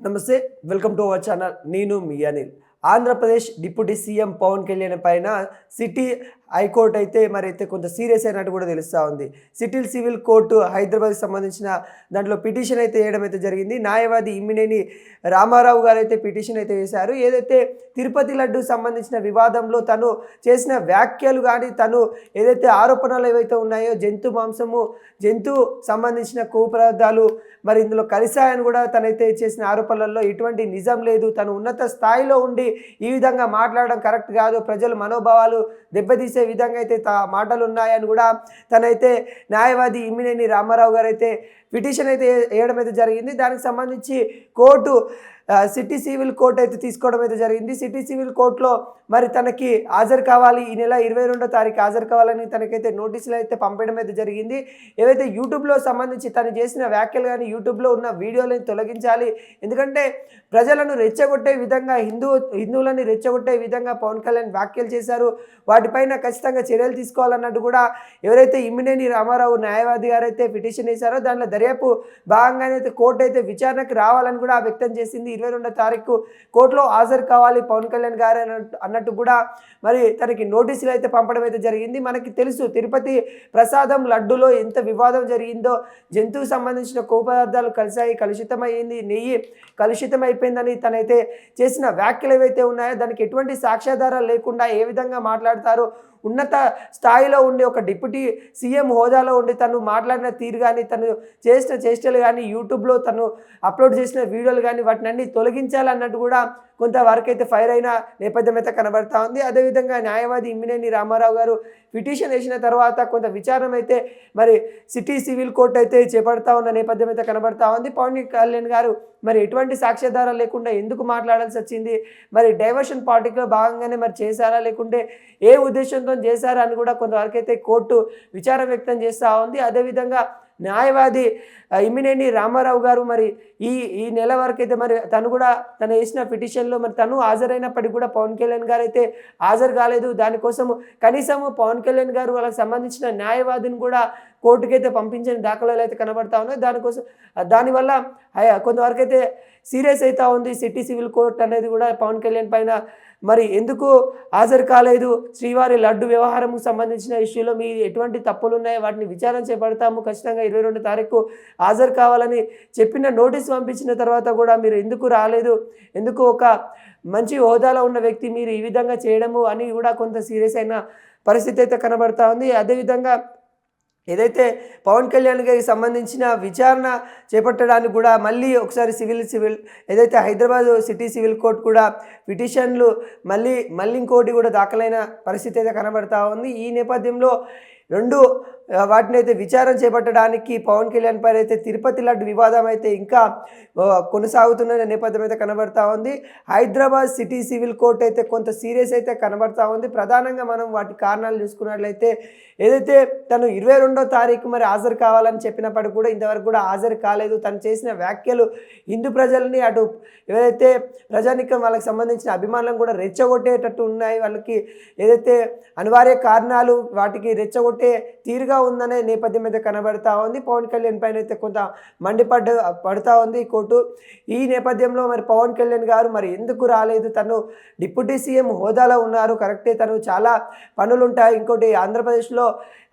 నమస్తే. Welcome to our channel. నేను మీ Anil. Andhra Pradesh deputy CM Pawan Kalyan పైన సిటీ హైకోర్టు అయితే కొంత సీరియస్ అయినట్టు కూడా తెలుస్తూ ఉంది. సివిల్ కోర్టు హైదరాబాద్కి సంబంధించిన దాంట్లో పిటిషన్ అయితే వేయడం అయితే జరిగింది. న్యాయవాది ఇమ్మినేని రామారావు గారు అయితే పిటిషన్ అయితే వేశారు. ఏదైతే తిరుపతి లడ్డు సంబంధించిన వివాదంలో తను చేసిన వ్యాఖ్యలు కానీ, తను ఏదైతే ఆరోపణలు ఏవైతే ఉన్నాయో జంతు మాంసము, జంతు సంబంధించిన కొవ్వు పదార్థాలు మరి ఇందులో కలిశాయని కూడా తనైతే చేసిన ఆరోపణలలో ఎటువంటి నిజం లేదు, తను ఉన్నత స్థాయిలో ఉండి ఈ విధంగా మాట్లాడడం కరెక్ట్ కాదు, ప్రజల మనోభావాలు దెబ్బతీసే విధంగా అయితే మాటలు ఉన్నాయని కూడా తనైతే న్యాయవాది ఇమ్మినేని రామారావు గారు అయితే పిటిషన్ అయితే వేయడం అయితే జరిగింది. దానికి సంబంధించి కోర్టు సిటీ సివిల్ కోర్టు అయితే తీసుకోవడం అయితే జరిగింది. సిటీ సివిల్ కోర్టులో మరి తనకి హాజరు కావాలి, ఈ నెల 22వ తారీఖు హాజరు కావాలని తనకైతే నోటీసులు అయితే పంపడం అయితే జరిగింది. ఏవైతే యూట్యూబ్లో సంబంధించి తను చేసిన వ్యాఖ్యలు కానీ, యూట్యూబ్లో ఉన్న వీడియోలను తొలగించాలి, ఎందుకంటే ప్రజలను రెచ్చగొట్టే విధంగా హిందువులని రెచ్చగొట్టే విధంగా పవన్ కళ్యాణ్ వ్యాఖ్యలు చేశారు, వాటిపైన ఖచ్చితంగా చర్యలు తీసుకోవాలన్నట్టు కూడా ఎవరైతే ఇమ్మినేని రామారావు న్యాయవాది గారు అయితే పిటిషన్ వేశారో దాంట్లో దర్యాప్తు భాగంగానే అయితే కోర్టు అయితే విచారణకు రావాలని కూడా వ్యక్తం చేసింది. 22వ తారీఖు కోర్టులో హాజరు కావాలి పవన్ కళ్యాణ్ గారు అన్నట్టు కూడా మరి తనకి నోటీసులు అయితే పంపడం అయితే జరిగింది. మనకి తెలుసు తిరుపతి ప్రసాదం లడ్డులో ఎంత వివాదం జరిగిందో, జంతువుకు సంబంధించిన కొవ్వు పదార్థాలు కలిసాయి, కలుషితమైంది, నెయ్యి కలుషితమైపోయిందని తనైతే చేసిన వ్యాఖ్యలు ఏవైతే ఉన్నాయో దానికి ఎటువంటి సాక్ష్యాధారాలు లేకుండా ఏ విధంగా మాట్లాడతారో, ఉన్నత స్థాయిలో ఉండి ఒక డిప్యూటీ సీఎం హోదాలో ఉండి తను మాట్లాడిన తీరు కానీ, తను చేసిన చేష్టలు కానీ, యూట్యూబ్లో తను అప్లోడ్ చేసిన వీడియోలు కానీ వాటిని అన్ని తొలగించాలన్నట్టు కూడా కొంతవరకు అయితే ఫైర్ అయిన నేపథ్యం అయితే కనబడతా ఉంది. అదేవిధంగా న్యాయవాది ఇమ్మినేని రామారావు గారు పిటిషన్ వేసిన తర్వాత కొంత విచారణ అయితే మరి సిటీ సివిల్ కోర్టు అయితే చేపడతా ఉన్న నేపథ్యం అయితే కనబడతా ఉంది. పవన్ కళ్యాణ్ గారు మరి ఎటువంటి సాక్ష్యాధారాలు లేకుండా ఎందుకు మాట్లాడాల్సి వచ్చింది, మరి డైవర్షన్ పార్టీలో భాగంగానే మరి చేశారా లేకుంటే ఏ ఉద్దేశంతో చేశారా అని కూడా కొంతవరకు అయితే కోర్టు విచారం వ్యక్తం చేస్తూ ఉంది. అదేవిధంగా న్యాయవాది ఇమ్మినేని రామారావు గారు మరి ఈ నెల వరకు అయితే మరి తను కూడా తను వేసిన పిటిషన్లో మరి తను హాజరైనప్పటికీ కూడా పవన్ కళ్యాణ్ గారు అయితే హాజరు కాలేదు. దానికోసం కనీసము పవన్ కళ్యాణ్ గారు వాళ్ళకి సంబంధించిన న్యాయవాదిని కూడా కోర్టుకైతే పంపించిన దాఖలాలు అయితే కనబడతా ఉన్నాయి. దానివల్ల కొంతవరకు అయితే సీరియస్ అవుతా ఉంది సిటీ సివిల్ కోర్ట్ అనేది కూడా పవన్ కళ్యాణ్ పైన. మరి ఎందుకు హాజరు కాలేదు, శ్రీవారి లడ్డు వ్యవహారంకు సంబంధించిన ఇష్యూలో మీ ఎటువంటి తప్పులు ఉన్నాయో వాటిని విచారణ చేపడతాము, ఖచ్చితంగా 22వ తారీఖు హాజరు కావాలని చెప్పిన నోటీస్ పంపించిన తర్వాత కూడా మీరు ఎందుకు రాలేదు, ఎందుకు ఒక మంచి హోదాలో ఉన్న వ్యక్తి మీరు ఈ విధంగా చేయడము అని కూడా కొంత సీరియస్ అయిన పరిస్థితి అయితే కనబడతా ఉంది. అదేవిధంగా ఏదైతే పవన్ కళ్యాణ్ గారికి సంబంధించిన విచారణ చేపట్టడానికి కూడా మళ్ళీ ఒకసారి సివిల్ ఏదైతే హైదరాబాద్ సిటీ సివిల్ కోర్టు కూడా పిటిషన్లు మళ్ళీ ఇంకోటి కూడా దాఖలైన పరిస్థితి అయితే కనబడతా ఉంది. ఈ నేపథ్యంలో వాటిని అయితే విచారణ చేపట్టడానికి పవన్ కళ్యాణ్ పైన అయితే తిరుపతి లడ్డు వివాదం అయితే ఇంకా కొనసాగుతున్న నేపథ్యం అయితే కనబడతా ఉంది. హైదరాబాద్ సిటీ సివిల్ కోర్టు అయితే కొంత సీరియస్ అయితే కనబడతా ఉంది. ప్రధానంగా మనం వాటి కారణాలు చూసుకున్నట్లయితే ఏదైతే తను 22వ తారీఖు మరి హాజరు కావాలని చెప్పినప్పటికీ కూడా ఇంతవరకు కూడా హాజరు కాలేదు. తను చేసిన వ్యాఖ్యలు హిందూ ప్రజల్ని, అటు ఏదైతే ప్రజానికం వాళ్ళకి సంబంధించిన అభిమానులను కూడా రెచ్చగొట్టేటట్టు ఉన్నాయి. వాళ్ళకి ఏదైతే అనివార్య కారణాలు వాటికి రెచ్చగొట్టే తీరుగా ఉందనే నేపథ్యం అయితే కనబడతా ఉంది. పవన్ కళ్యాణ్ పైన అయితే కొంత పడుతూ ఉంది కోర్టు. ఈ నేపథ్యంలో మరి పవన్ కళ్యాణ్ గారు మరి ఎందుకు రాలేదు, తను డిప్యూటీ సీఎం హోదాలో ఉన్నారు, కరెక్టే, తను చాలా పనులు ఉంటాయి. ఇంకోటి ఆంధ్రప్రదేశ్లో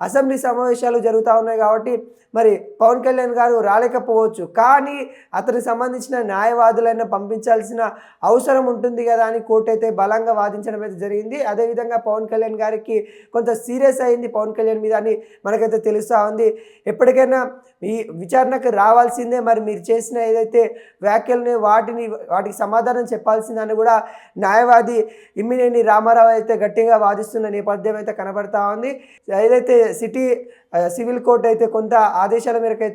అసెంబ్లీ సమావేశాలు జరుగుతూ ఉన్నాయి కాబట్టి మరి పవన్ కళ్యాణ్ గారు రాలేకపోవచ్చు, కానీ అతనికి సంబంధించిన న్యాయవాదులైనా పంపించాల్సిన అవసరం ఉంటుంది కదా అని కోర్టు అయితే బలంగా వాదించడం అయితే జరిగింది. అదేవిధంగా పవన్ కళ్యాణ్ గారికి కొంత సీరియస్ అయింది పవన్ కళ్యాణ్ మీద అని మనకైతే తెలుస్తూ ఉంది. ఎప్పటికైనా ఈ విచారణకు రావాల్సిందే, మరి మీరు చేసిన ఏదైతే వ్యాఖ్యలని వాటికి సమాధానం చెప్పాల్సిందని కూడా న్యాయవాది ఇమ్మినేని రామారావు అయితే గట్టిగా వాదిస్తున్న నేపథ్యం అయితే కనబడతా ఉంది. ఏదైతే సిటీ సివిల్ కోర్టు అయితే కొంత ఆదేశాల మేరకు